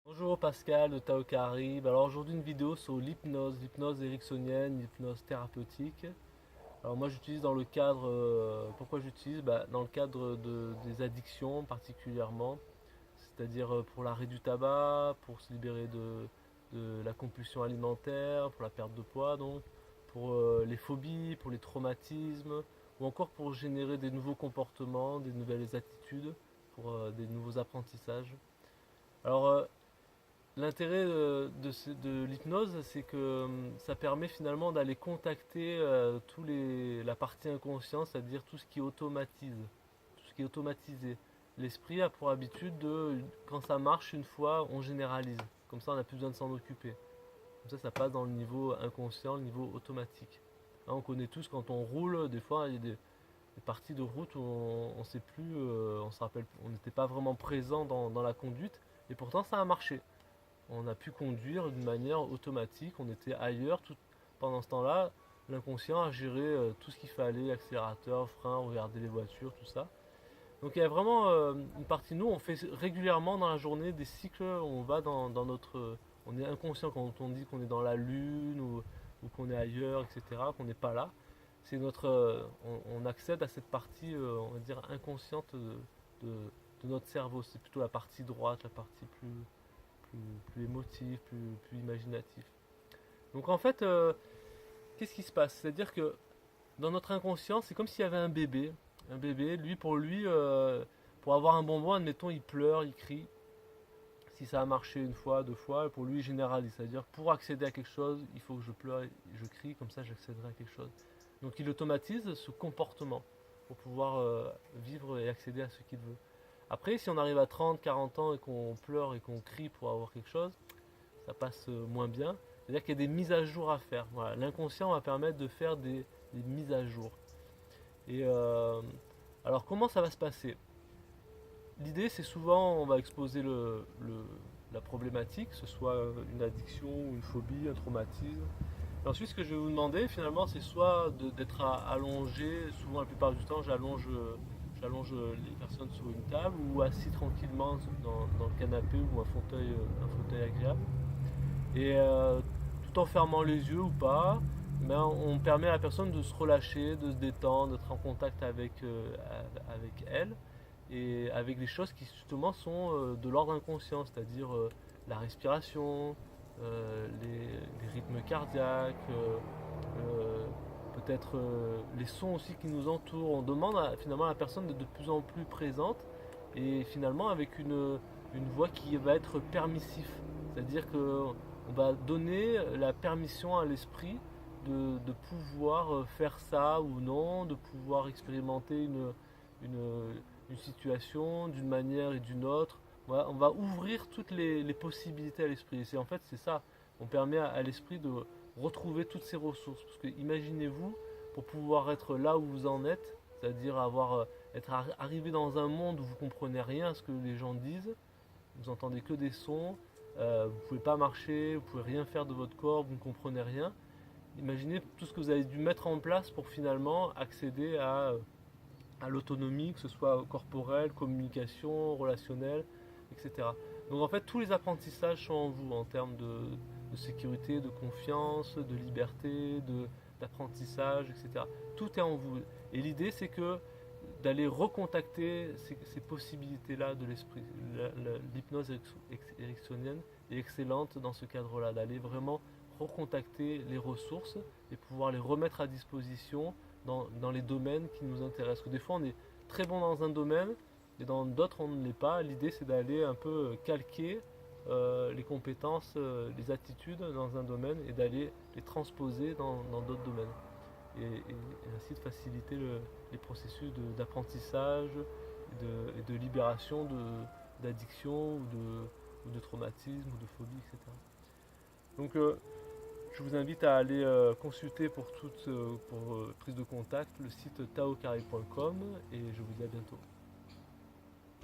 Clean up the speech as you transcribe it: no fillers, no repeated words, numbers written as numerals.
Bonjour Pascal de Tao Caribe. Alors aujourd'hui une vidéo sur l'hypnose ericksonienne, l'hypnose thérapeutique. Alors moi j'utilise dans le cadre, pourquoi j'utilise? Dans le cadre des addictions particulièrement, c'est-à-dire pour l'arrêt du tabac, pour se libérer de la compulsion alimentaire, pour la perte de poids donc, pour les phobies, pour les traumatismes, ou encore pour générer des nouveaux comportements, des nouvelles attitudes, pour des nouveaux apprentissages. Alors l'intérêt de l'hypnose, c'est que ça permet finalement d'aller contacter la partie inconsciente, c'est-à-dire tout ce qui automatise, tout ce qui est automatisé. L'esprit a pour habitude quand ça marche une fois, on généralise. Comme ça, on n'a plus besoin de s'en occuper. Comme ça passe dans le niveau inconscient, le niveau automatique. Là, on connaît tous quand on roule, des fois, il y a des parties de route où on sait plus, on se rappelle, on n'était pas vraiment présent dans la conduite, et pourtant ça a marché. On a pu conduire d'une manière automatique, on était ailleurs. Pendant ce temps-là, l'inconscient a géré tout ce qu'il fallait, accélérateur, frein, regarder les voitures, tout ça. Donc il y a vraiment une partie de nous, on fait régulièrement dans la journée des cycles, on va dans notre... On est inconscient quand on dit qu'on est dans la lune ou qu'on est ailleurs, etc., qu'on n'est pas là. C'est on accède à cette partie, on va dire, inconsciente de notre cerveau. C'est plutôt la partie droite, la partie plus émotif, plus imaginatif. Donc en fait, qu'est-ce qui se passe? C'est-à-dire que dans notre inconscient, c'est comme s'il y avait un bébé. Un bébé, lui, pour avoir un bonbon, admettons, il pleure, il crie. Si ça a marché une fois, deux fois, pour lui, il généralise. C'est-à-dire, pour accéder à quelque chose, il faut que je pleure, je crie, comme ça j'accéderai à quelque chose. Donc il automatise ce comportement pour pouvoir vivre et accéder à ce qu'il veut. Après, si on arrive à 30, 40 ans et qu'on pleure et qu'on crie pour avoir quelque chose, ça passe moins bien. C'est-à-dire qu'il y a des mises à jour à faire. Voilà. L'inconscient va permettre de faire des mises à jour. Et alors comment ça va se passer? L'idée c'est souvent on va exposer la problématique, que ce soit une addiction, une phobie, un traumatisme. Et ensuite ce que je vais vous demander finalement c'est soit d'être allongé, souvent la plupart du temps j'allonge les personnes sur une table ou assis tranquillement dans le canapé ou un fauteuil agréable. Et tout en fermant les yeux ou pas, on permet à la personne de se relâcher, de se détendre, d'être en contact avec elle et avec des choses qui justement sont de l'ordre inconscient, c'est-à-dire la respiration, les rythmes cardiaques, peut-être les sons aussi qui nous entourent. On demande finalement à la personne d'être de plus en plus présente et finalement avec une voix qui va être permissif, c'est-à-dire que on va donner la permission à l'esprit de pouvoir faire ça ou non, de pouvoir expérimenter une, une situation d'une manière et d'une autre. Voilà, on va ouvrir toutes les possibilités à l'esprit. En fait, c'est ça. On permet à l'esprit de retrouver toutes ses ressources. Parce que imaginez-vous, pour pouvoir être là où vous en êtes, c'est-à-dire être arrivé dans un monde où vous comprenez rien à ce que les gens disent, vous entendez que des sons, vous ne pouvez pas marcher, vous ne pouvez rien faire de votre corps, vous ne comprenez rien. Imaginez tout ce que vous avez dû mettre en place pour finalement accéder à l'autonomie, que ce soit corporelle, communication, relationnelle, etc. Donc en fait, tous les apprentissages sont en vous en termes de sécurité, de confiance, de liberté, d'apprentissage, etc. Tout est en vous. Et l'idée, c'est que d'aller recontacter ces possibilités-là de l'esprit. L'hypnose ericksonienne est excellente dans ce cadre-là, d'aller vraiment recontacter les ressources et pouvoir les remettre à disposition dans les domaines qui nous intéressent. Que des fois, on est très bon dans un domaine et dans d'autres, on ne l'est pas. L'idée, c'est d'aller un peu calquer les compétences, les attitudes dans un domaine et d'aller les transposer dans d'autres domaines et ainsi de faciliter les processus d'apprentissage et de libération d'addiction ou de traumatisme ou de phobie, etc. Donc je vous invite à aller consulter pour prise de contact le site taocarré.com et je vous dis à bientôt.